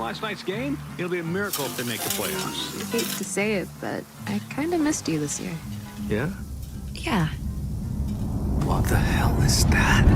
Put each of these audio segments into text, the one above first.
last night's game, it'll be a miracle if they make the playoffs. I hate to say it, but I kind of missed you this year. Yeah? Yeah. What the hell is that?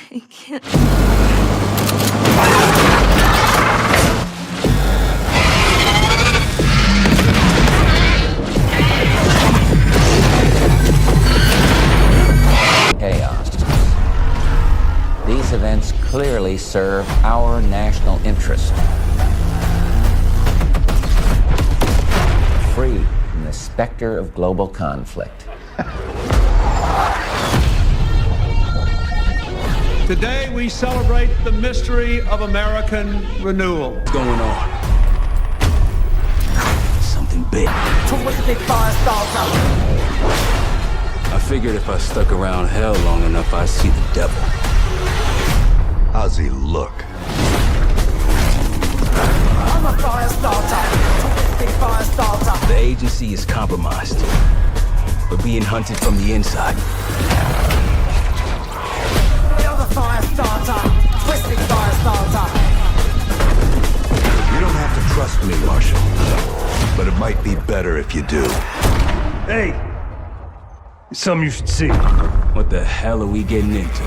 I can't. Chaos. These events clearly serve our national interest. Free from the specter of global conflict. Today we celebrate the mystery of American renewal. What's going on? Something big. I figured if I stuck around hell long enough, I'd see the devil. How's he look? I'm a fire starter. Big fire starter. The agency is compromised. We're being hunted from the inside. Fire starter, twisting fire starter. You don't have to trust me, Marshal. But it might be better if you do. Hey! It's something you should see. What the hell are we getting into?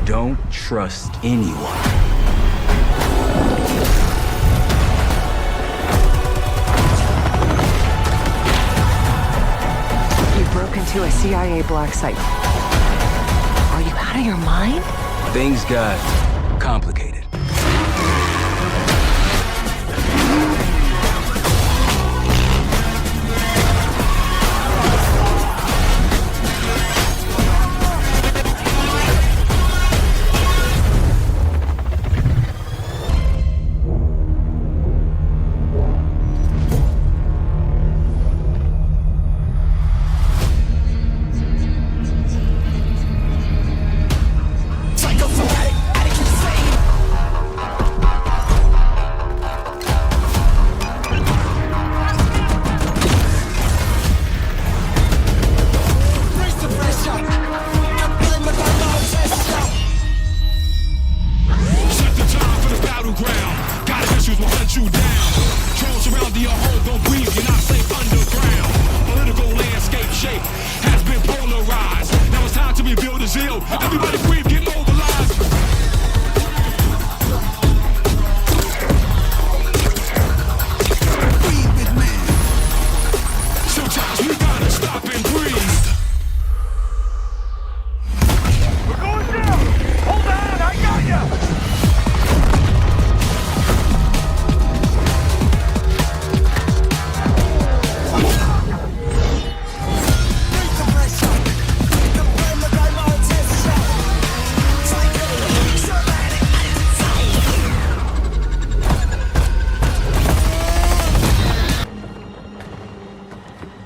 Don't trust anyone. You broke into a CIA black site. Are you out of your mind? Things got complicated.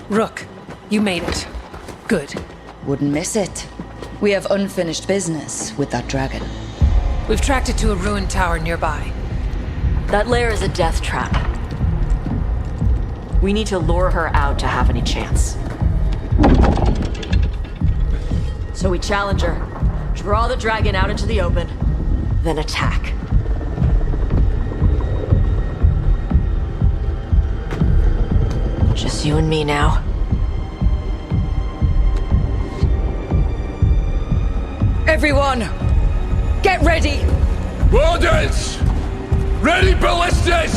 Rook, you made it. Good. Wouldn't miss it. We have unfinished business with that dragon. We've tracked it to a ruined tower nearby. That lair is a death trap. We need to lure her out to have any chance. So we challenge her, draw the dragon out into the open, then attack. Just you and me now. Everyone, get ready! Orders! Ready ballistas!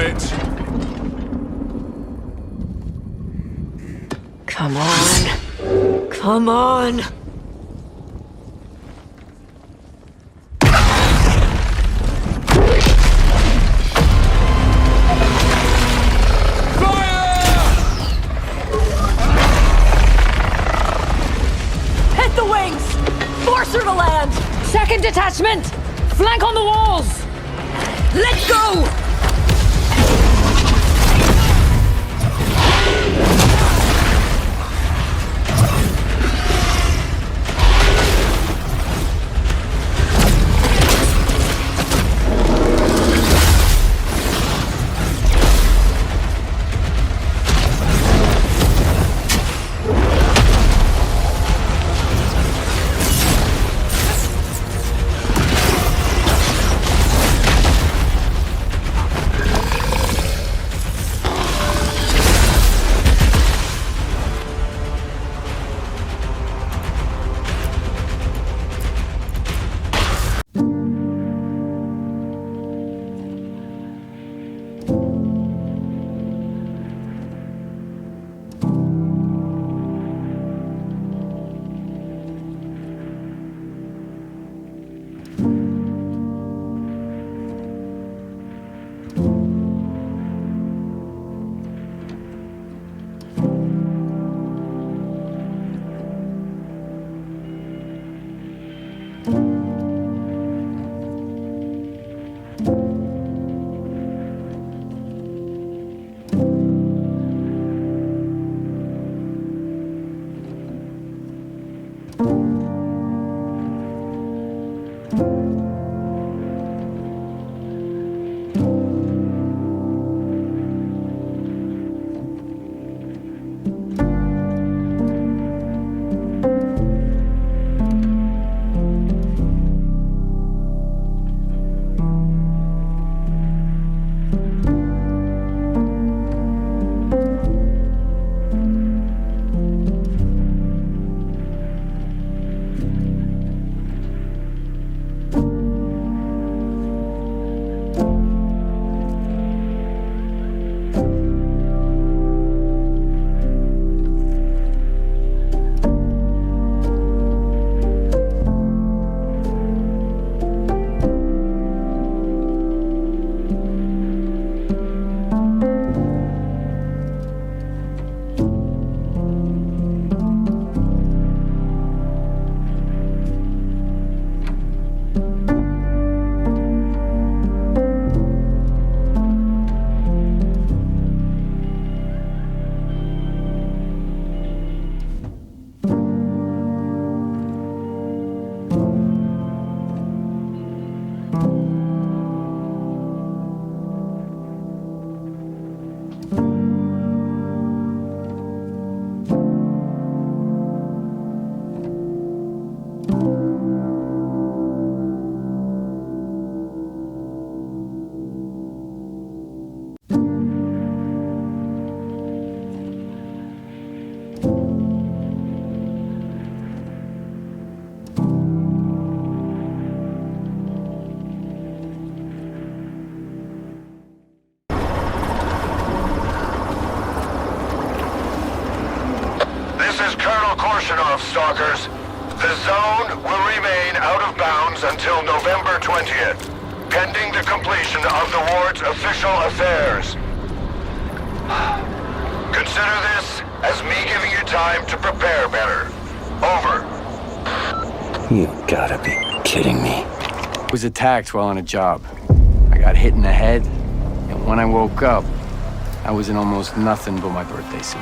it! Come on. Come on. Hit the wings! Force her to land! Second detachment! Flank on the walls! Let's go! Stalkers. The zone will remain out of bounds until November 20th, pending the completion of the ward's official affairs. Consider this as me giving you time to prepare better. Over. You gotta be kidding me. I was attacked while on a job. I got hit in the head, and when I woke up, I was in almost nothing but my birthday suit.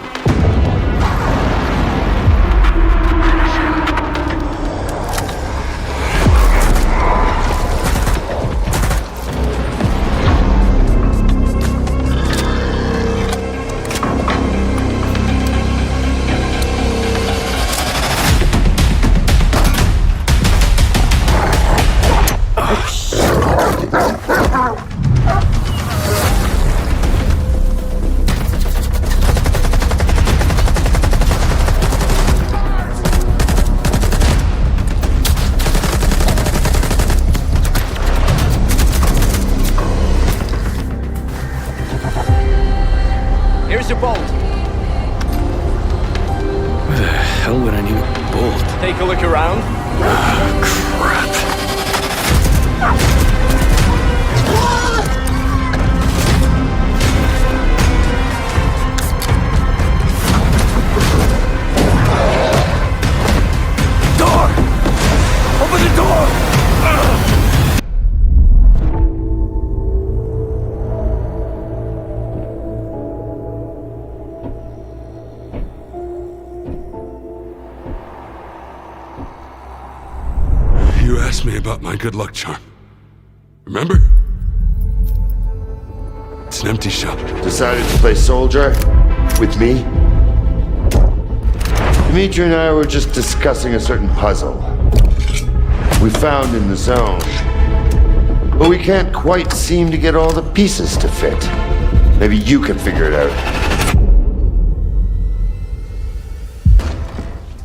your bolt? Where the hell would I need a bolt? Take a look around. Crap. Door! Open the door! You asked me about my good luck charm. Remember? It's an empty shell. Decided to play soldier? With me? Dimitri and I were just discussing a certain puzzle we found in the zone. But we can't quite seem to get all the pieces to fit. Maybe you can figure it out.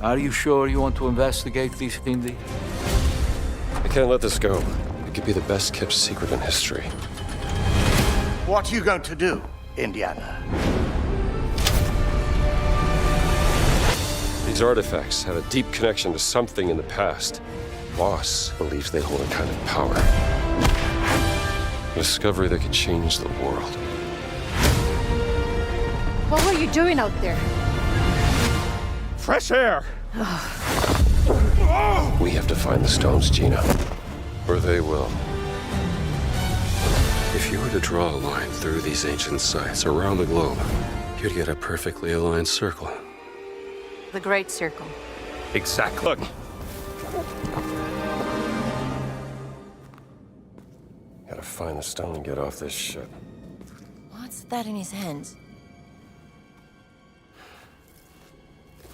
Are you sure you want to investigate these things? I can't let this go. It could be the best kept secret in history. What are you going to do, Indiana? These artifacts have a deep connection to something in the past. Boss believes they hold a kind of power. A discovery that could change the world. What were you doing out there? Fresh air! We have to find the stones, Gina. Or they will. If you were to draw a line through these ancient sites around the globe, you'd get a perfectly aligned circle. The Great Circle. Exactly. Look. Gotta find the stone and get off this ship. What's that in his hands?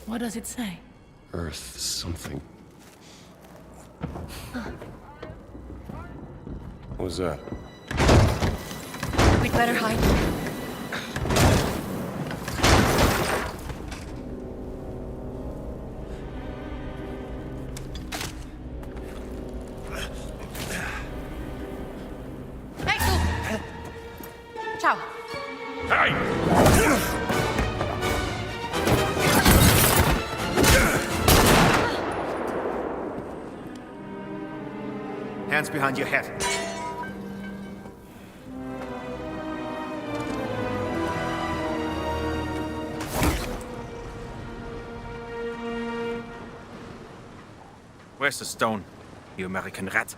What does it say? Earth something. What was that? We'd better hide. Hey, tu! Ciao. Hands behind your head. Where's the stone, you American rat?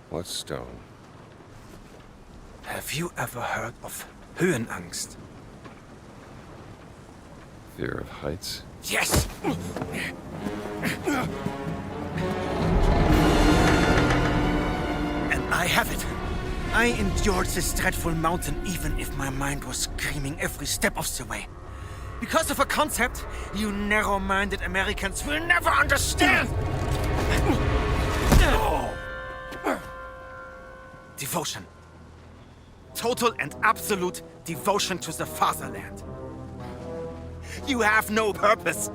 What stone? Have you ever heard of Höhenangst? Fear of heights? Yes! And I have it. I endured this dreadful mountain even if my mind was screaming every step of the way. Because of a concept you narrow-minded Americans will never understand! Devotion. Total and absolute devotion to the fatherland. You have no purpose.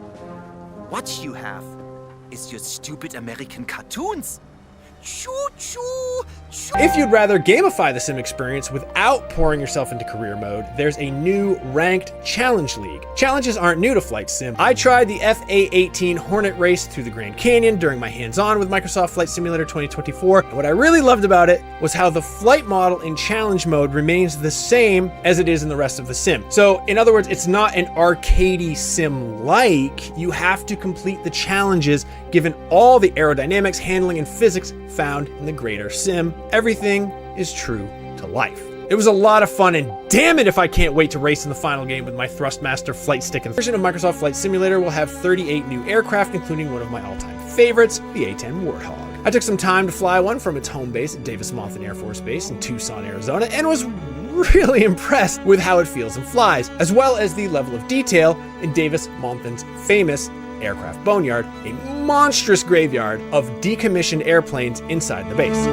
What you have is your stupid American cartoons. Choo-choo! If you'd rather gamify the sim experience without pouring yourself into career mode, there's a new ranked challenge league. Challenges aren't new to flight sim. I tried the FA-18 Hornet race through the Grand Canyon during my hands-on with Microsoft Flight Simulator 2024, and what I really loved about it was how the flight model in challenge mode remains the same as it is in the rest of the sim. So, in other words, it's not an arcadey sim-like. You have to complete the challenges given all the aerodynamics, handling, and physics found in the greater sim. Everything is true to life. It was a lot of fun, and damn it if I can't wait to race in the final game with my Thrustmaster flight stick. And the version of Microsoft Flight Simulator will have 38 new aircraft, including one of my all-time favorites, the A-10 Warthog. I took some time to fly one from its home base at Davis-Monthan Air Force Base in Tucson, Arizona, and was really impressed with how it feels and flies, as well as the level of detail in Davis-Monthan's famous aircraft boneyard, a monstrous graveyard of decommissioned airplanes inside the base.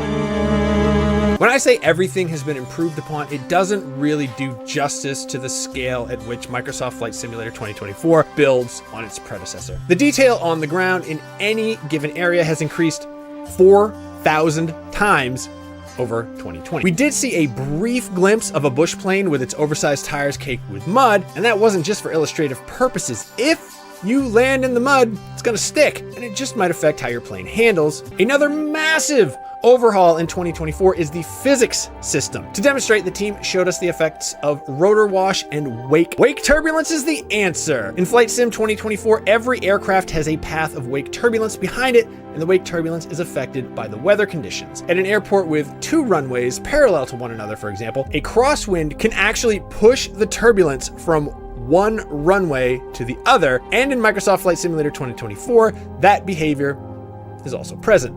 When I say everything has been improved upon, it doesn't really do justice to the scale at which Microsoft Flight Simulator 2024 builds on its predecessor. The detail on the ground in any given area has increased 4,000 times over 2020. We did see a brief glimpse of a bush plane with its oversized tires caked with mud, and that wasn't just for illustrative purposes. If you land in the mud, it's gonna stick, and it just might affect how your plane handles. Another massive overhaul in 2024 is the physics system. To demonstrate, the team showed us the effects of rotor wash and wake. Wake turbulence is the answer. In Flight Sim 2024, every aircraft has a path of wake turbulence behind it, and the wake turbulence is affected by the weather conditions. At an airport with 2 runways parallel to one another, for example, a crosswind can actually push the turbulence from one runway to the other, and in Microsoft Flight Simulator 2024, that behavior is also present.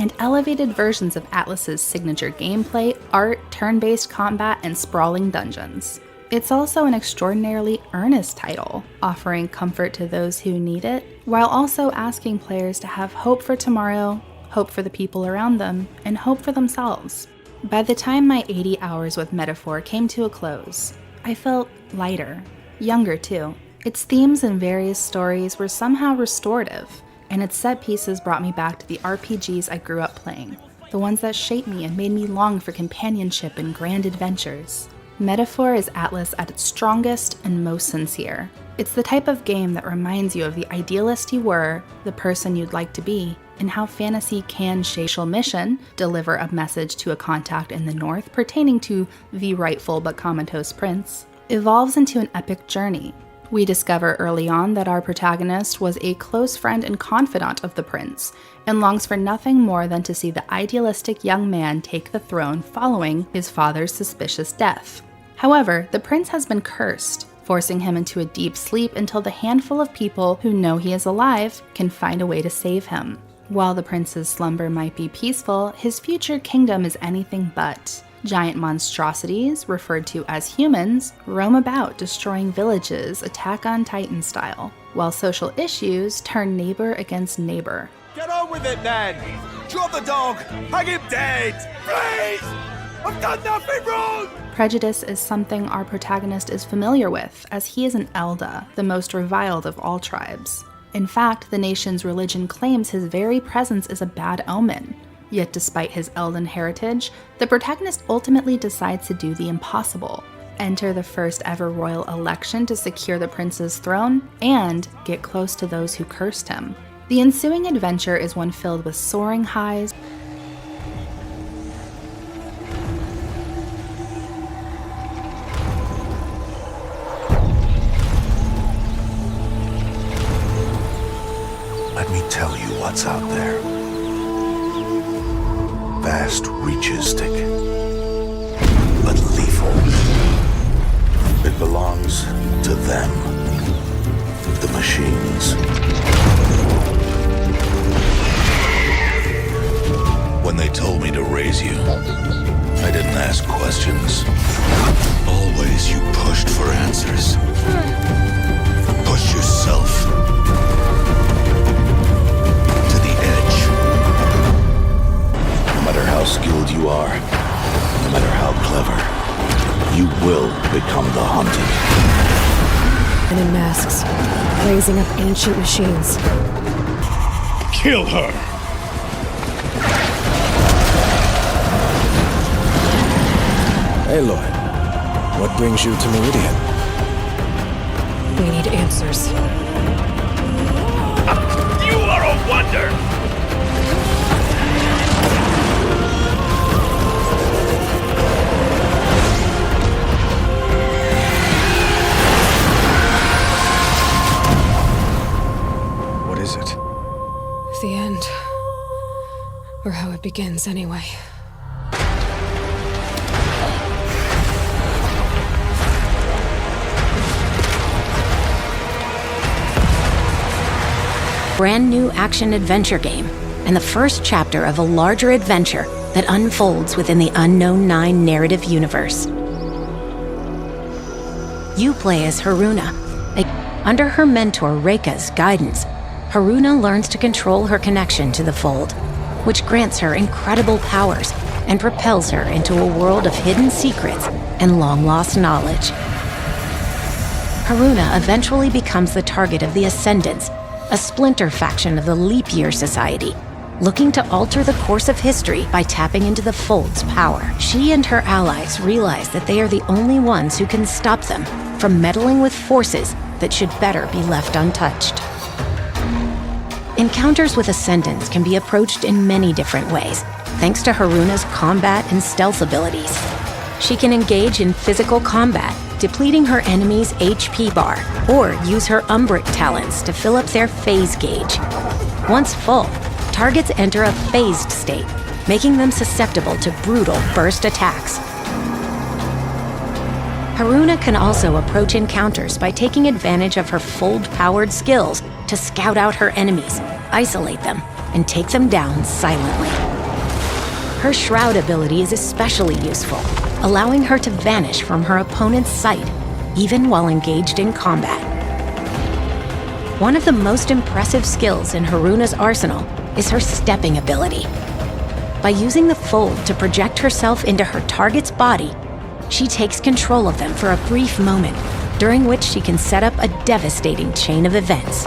And elevated versions of Atlas's signature gameplay, art, turn-based combat, and sprawling dungeons. It's also an extraordinarily earnest title, offering comfort to those who need it, while also asking players to have hope for tomorrow, hope for the people around them, and hope for themselves. By the time my 80 hours with Metaphor came to a close, I felt lighter, younger too. Its themes and various stories were somehow restorative, and its set pieces brought me back to the RPGs I grew up playing, the ones that shaped me and made me long for companionship and grand adventures. Metaphor is Atlas at its strongest and most sincere. It's the type of game that reminds you of the idealist you were, the person you'd like to be, and how fantasy can shape your mission, deliver a message to a contact in the north pertaining to the rightful but comatose prince, evolves into an epic journey. We discover early on that our protagonist was a close friend and confidant of the prince, and longs for nothing more than to see the idealistic young man take the throne following his father's suspicious death. However, the prince has been cursed, forcing him into a deep sleep until the handful of people who know he is alive can find a way to save him. While the prince's slumber might be peaceful, his future kingdom is anything but. Giant monstrosities, referred to as humans, roam about destroying villages Attack on Titan style, while social issues turn neighbor against neighbor. Get on with it, then! Drop the dog! Hang him dead! Please! I've done nothing wrong! Prejudice is something our protagonist is familiar with, as he is an Elda, the most reviled of all tribes. In fact, the nation's religion claims his very presence is a bad omen. Yet despite his Elden heritage, the protagonist ultimately decides to do the impossible. Enter the first ever royal election to secure the prince's throne, and get close to those who cursed him. The ensuing adventure is one filled with soaring highs, Let me tell you what's out there. Vast reaches stick, but lethal. It belongs to them, the machines. When they told me to raise you, I didn't ask questions. Always you pushed for answers. Push yourself to the edge. No matter how skilled you are, no matter how clever, you will become the hunted. And in masks, raising up ancient machines. Kill her! Aloy, what brings you to Meridian? We need answers. You are a wonder! What is it? The end. Or how it begins, anyway. Brand new action-adventure game, and the first chapter of a larger adventure that unfolds within the Unknown 9 narrative universe. You play as Haruna. Under her mentor Reika's guidance, Haruna learns to control her connection to the Fold, which grants her incredible powers and propels her into a world of hidden secrets and long-lost knowledge. Haruna eventually becomes the target of the Ascendants, a splinter faction of the Leap Year Society, looking to alter the course of history by tapping into the Fold's power. She and her allies realize that they are the only ones who can stop them from meddling with forces that should better be left untouched. Encounters with Ascendants can be approached in many different ways, thanks to Haruna's combat and stealth abilities. She can engage in physical combat, depleting her enemy's HP bar, or use her Umbric talents to fill up their phase gauge. Once full, targets enter a phased state, making them susceptible to brutal burst attacks. Haruna can also approach encounters by taking advantage of her Fold-powered skills to scout out her enemies, isolate them, and take them down silently. Her Shroud ability is especially useful, allowing her to vanish from her opponent's sight, even while engaged in combat. One of the most impressive skills in Haruna's arsenal is her stepping ability. By using the Fold to project herself into her target's body, she takes control of them for a brief moment, during which she can set up a devastating chain of events.